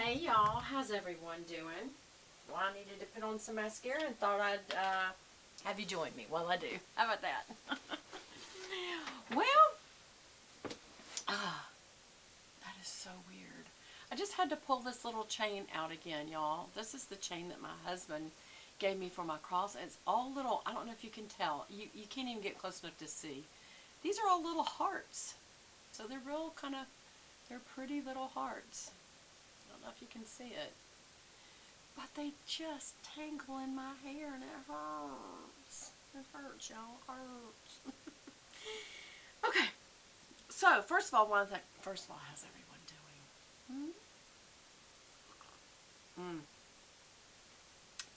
Hey y'all, how's everyone doing? Well, I needed to put on some mascara and thought I'd have you join me. Well, I do. How about that? Well, that is so weird. I just had to pull this little chain out again, y'all. This is the chain that my husband gave me for my cross. It's all little, I don't know if you can tell. You can't even get close enough to see. These are all little hearts. So they're real kind of, they're pretty little hearts. I don't know if you can see it. But they just tangle in my hair and it hurts. It hurts, y'all. It hurts. Okay. So, first of all, how's everyone doing?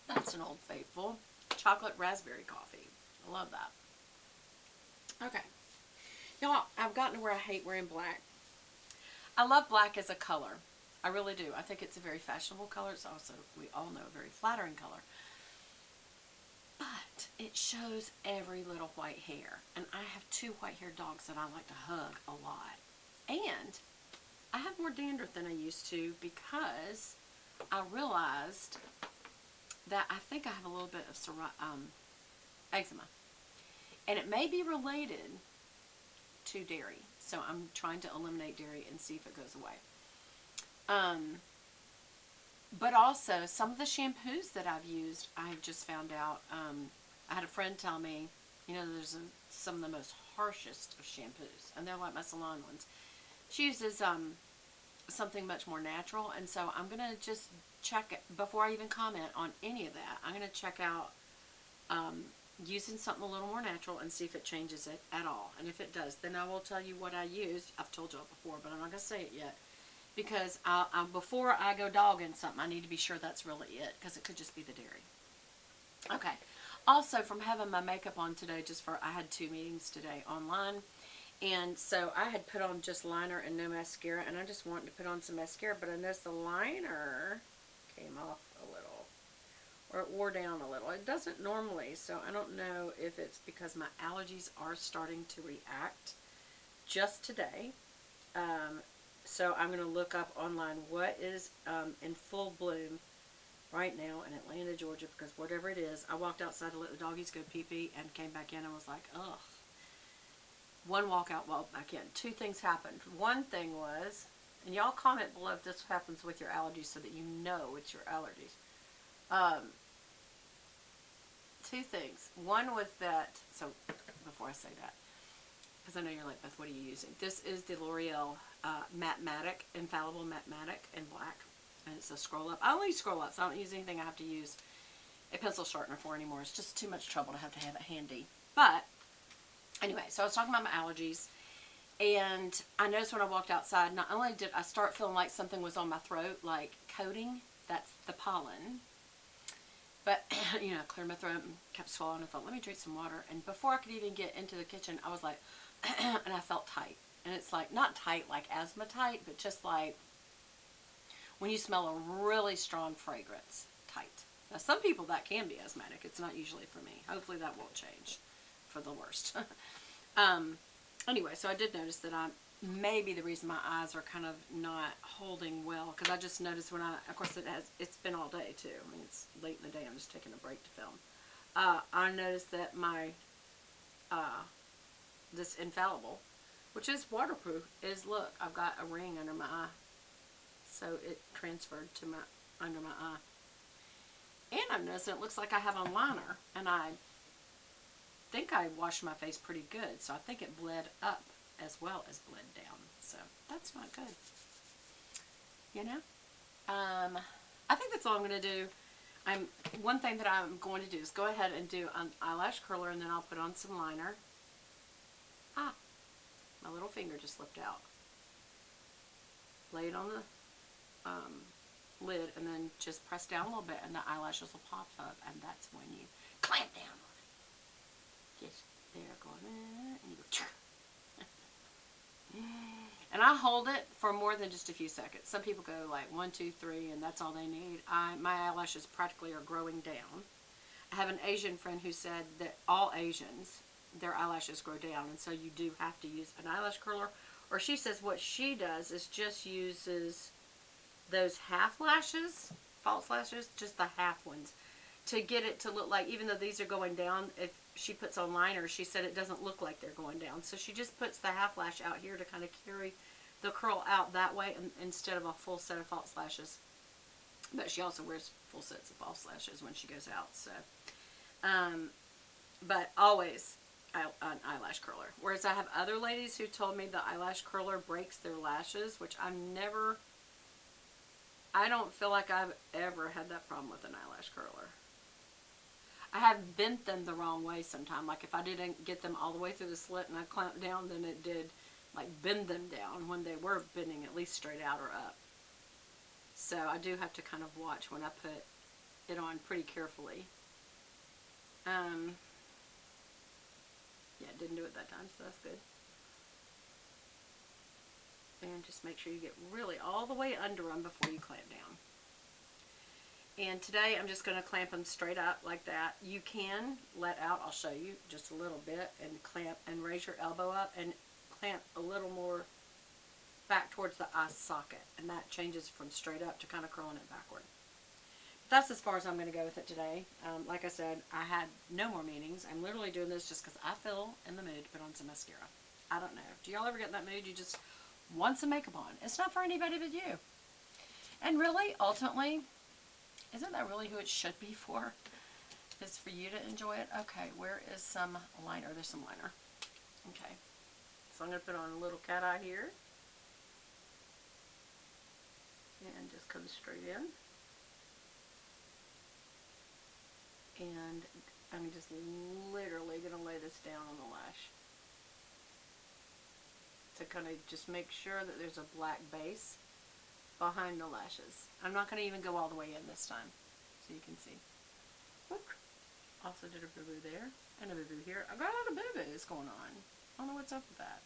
That's an old faithful. Chocolate raspberry coffee. I love that. Okay. Y'all, I've gotten to where I hate wearing black. I love black as a color. I really do. I think it's a very fashionable color. It's also, we all know, a very flattering color. But it shows every little white hair. And I have 2 white-haired dogs that I like to hug a lot. And I have more dandruff than I used to because I realized that I think I have a little bit of eczema. And it may be related to dairy. So I'm trying to eliminate dairy and see if it goes away. But also, some of the shampoos that I've used, I've just found out, I had a friend tell me, there's some of the most harshest of shampoos, and they're like my salon ones. She uses something much more natural, and so I'm going to just check it, before I even comment on any of that, I'm going to check out using something a little more natural and see if it changes it at all. And if it does, then I will tell you what I used. I've told you all before, but I'm not going to say it yet. Because before I go dogging something, I need to be sure that's really it. Because it could just be the dairy. Okay. Also, from having my makeup on today, I had 2 meetings today online. And so I had put on just liner and no mascara. And I just wanted to put on some mascara. But I noticed the liner came off a little. Or it wore down a little. It doesn't normally. So I don't know if it's because my allergies are starting to react just today. So I'm going to look up online what is in full bloom right now in Atlanta, Georgia, because whatever it is, I walked outside to let the doggies go pee-pee and came back in and was like, ugh. One walk out, walk back in. 2 things happened. One thing was, and y'all comment below if this happens with your allergies so that you know it's your allergies. 2 things. One was that, so before I say that, because I know you're like, Beth, what are you using? This is the L'Oreal Matte-Matic, Infallible Matte-Matic in black. And it's a scroll up. I only use scroll up, so I don't use anything I have to use a pencil sharpener for anymore. It's just too much trouble to have it handy. But, anyway, so I was talking about my allergies. And I noticed when I walked outside, not only did I start feeling like something was on my throat, like coating, that's the pollen. But, I cleared my throat and kept swallowing. I thought, let me drink some water. And before I could even get into the kitchen, I was like, and I felt tight. And it's like, not tight like asthma tight, but just like when you smell a really strong fragrance, tight. Now, some people that can be asthmatic. It's not usually for me. Hopefully that won't change for the worst. Anyway, so I did notice that maybe the reason my eyes are kind of not holding well, because I just noticed of course it's been all day too. I mean, it's late in the day. I'm just taking a break to film. I noticed that my, this Infallible, which is waterproof, look, I've got a ring under my eye. So it transferred to under my eye. And I've noticed it looks like I have a liner. And I think I washed my face pretty good. So I think it bled up as well as bled down. So that's not good. I think that's all I'm going to do. One thing that I'm going to do is go ahead and do an eyelash curler, and then I'll put on some liner. My little finger just slipped out. Lay it on the lid and then just press down a little bit and the eyelashes will pop up, and that's when you clamp down on it. Just there, going and you go. And I hold it for more than just a few seconds. Some people go like 1, 2, 3 and that's all they need. My eyelashes practically are growing down. I have an Asian friend who said that all Asians, their eyelashes grow down, and so you do have to use an eyelash curler. Or she says what she does is just uses those half lashes, false lashes, just the half ones, to get it to look like, even though these are going down, if she puts on liner, she said it doesn't look like they're going down. So she just puts the half lash out here to kind of carry the curl out that way instead of a full set of false lashes. But she also wears full sets of false lashes when she goes out. So, but always an eyelash curler. Whereas I have other ladies who told me the eyelash curler breaks their lashes, which I don't feel like I've ever had that problem with an eyelash curler. I have bent them the wrong way sometime. Like if I didn't get them all the way through the slit and I clamped down, then it did like bend them down when they were bending at least straight out or up. So I do have to kind of watch when I put it on pretty carefully. Yeah, didn't do it that time, so that's good. And just make sure you get really all the way under them before you clamp down. And today I'm just going to clamp them straight up like that. You can let out, I'll show you just a little bit, and clamp and raise your elbow up and clamp a little more back towards the eye socket. And that changes from straight up to kind of curling it backward. That's as far as I'm going to go with it today. Like I said, I had no more meetings. I'm literally doing this just because I feel in the mood to put on some mascara. I don't know. Do y'all ever get in that mood? You just want some makeup on. It's not for anybody but you. And really, ultimately, isn't that really who it should be for? Is for you to enjoy it? Okay, where is some liner? There's some liner. Okay. So I'm going to put on a little cat eye here. And just come straight in. And I'm just literally going to lay this down on the lash to kind of just make sure that there's a black base behind the lashes. I'm not going to even go all the way in this time, so you can see. Whoop. Also did a boo-boo there, and a boo-boo here. I've got a lot of boo-boos going on. I don't know what's up with that.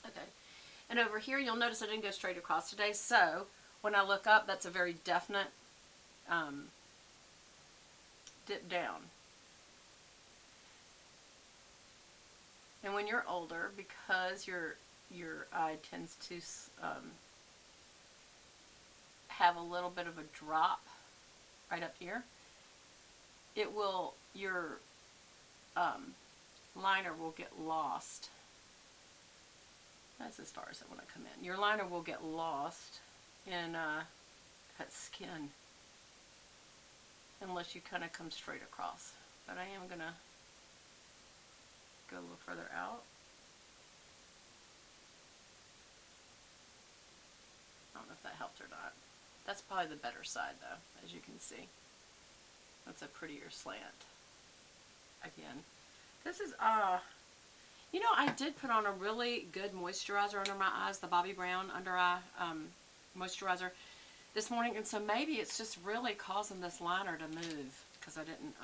Okay. And over here, you'll notice I didn't go straight across today, so when I look up, that's a very definite dip down. And when you're older, because your eye tends to have a little bit of a drop right up here, it will, your liner will get lost. That's as far as I want to come in. Your liner will get lost in that skin unless you kind of come straight across. But I am going to go a little further out. I don't know if that helped or not. That's probably the better side though, as you can see. That's a prettier slant. Again, this is, you know, I did put on a really good moisturizer under my eyes, the Bobbi Brown under eye moisturizer this morning, and so maybe it's just really causing this liner to move because I didn't,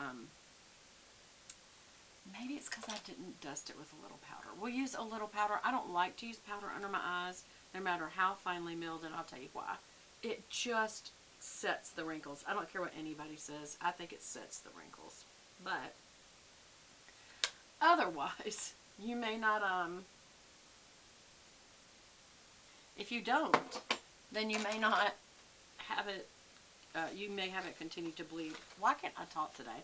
maybe it's because I didn't dust it with a little powder. We'll use a little powder. I don't like to use powder under my eyes, no matter how finely milled, and I'll tell you why. It just sets the wrinkles. I don't care what anybody says. I think it sets the wrinkles. But otherwise, you may not, if you don't, then you may not have it, you may have it continue to bleed. Why can't I talk today?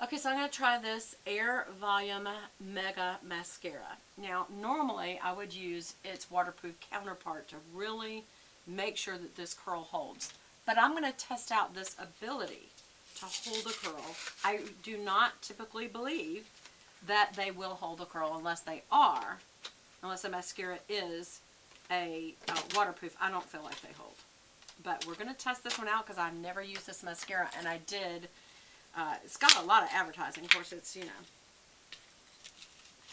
Okay, so I'm going to try this Air Volume Mega Mascara. Now, normally I would use its waterproof counterpart to really make sure that this curl holds. But I'm going to test out this ability to hold a curl. I do not typically believe that they will hold a curl unless they are, unless the mascara is a waterproof. I don't feel like they hold. But we're going to test this one out because I've never used this mascara, and I did. It's got a lot of advertising. Of course, it's, you know.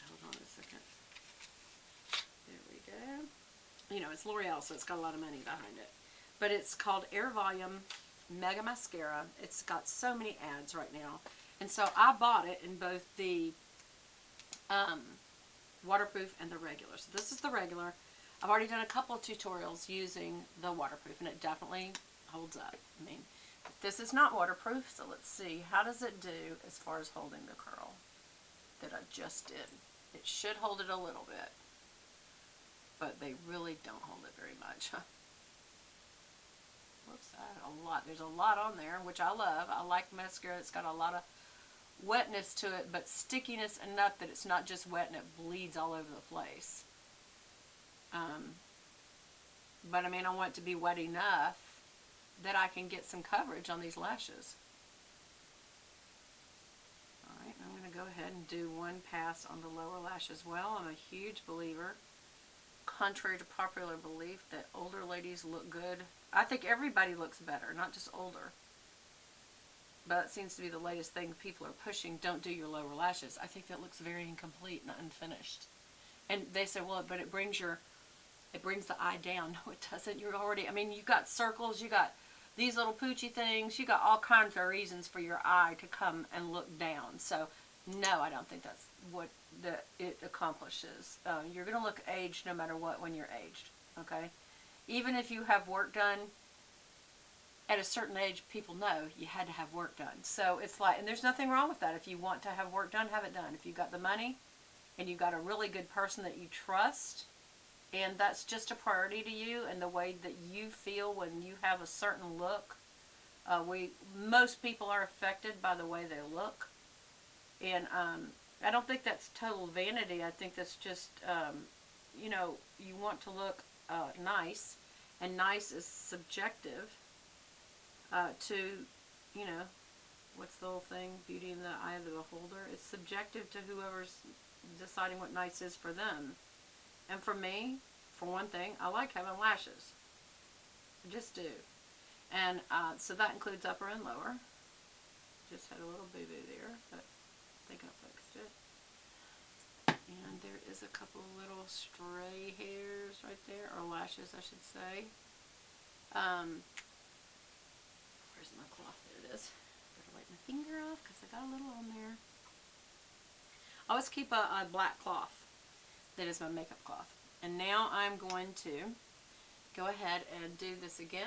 Hold on a second. There we go. You know, it's L'Oreal, so it's got a lot of money behind it. But it's called Air Volume Mega Mascara. It's got so many ads right now. And so I bought it in both the waterproof and the regular. So this is the regular. I've already done a couple of tutorials using the waterproof, and it definitely holds up. I mean, this is not waterproof, so let's see. How does it do as far as holding the curl that I just did? It should hold it a little bit, but they really don't hold it very much. A lot. There's a lot on there, which I love. I like mascara. It's got a lot of wetness to it, but stickiness enough that it's not just wet and it bleeds all over the place. But I mean, I want it to be wet enough that I can get some coverage on these lashes. Alright, I'm going to go ahead and do one pass on the lower lash as well. I'm a huge believer, contrary to popular belief, that older ladies look good. I think everybody looks better, not just older. But it seems to be the latest thing people are pushing. Don't do your lower lashes. I think that looks very incomplete and unfinished. And they say, well, but it brings the eye down. No, it doesn't. You're already, I mean, you got circles, you got these little poochy things, you got all kinds of reasons for your eye to come and look down. So, no, I don't think that's what it accomplishes. You're going to look aged no matter what when you're aged, okay? Even if you have work done, at a certain age, people know you had to have work done. So it's like, and there's nothing wrong with that. If you want to have work done, have it done. If you've got the money and you've got a really good person that you trust, and that's just a priority to you and the way that you feel when you have a certain look, most people are affected by the way they look. And I don't think that's total vanity. I think that's just, you know, you want to look nice, and nice is subjective. To, you know, what's the whole thing? Beauty in the eye of the beholder. It's subjective to whoever's deciding what nice is for them. And for me, for one thing, I like having lashes. I just do. And so that includes upper and lower. Just had a little boo-boo there, but I think I fixed it. And there is a couple little stray hairs right there, or lashes, I should say. Where's my cloth? There it is. Better wipe my finger off because I got a little on there. I always keep a black cloth. That is my makeup cloth. And now I'm going to go ahead and do this again.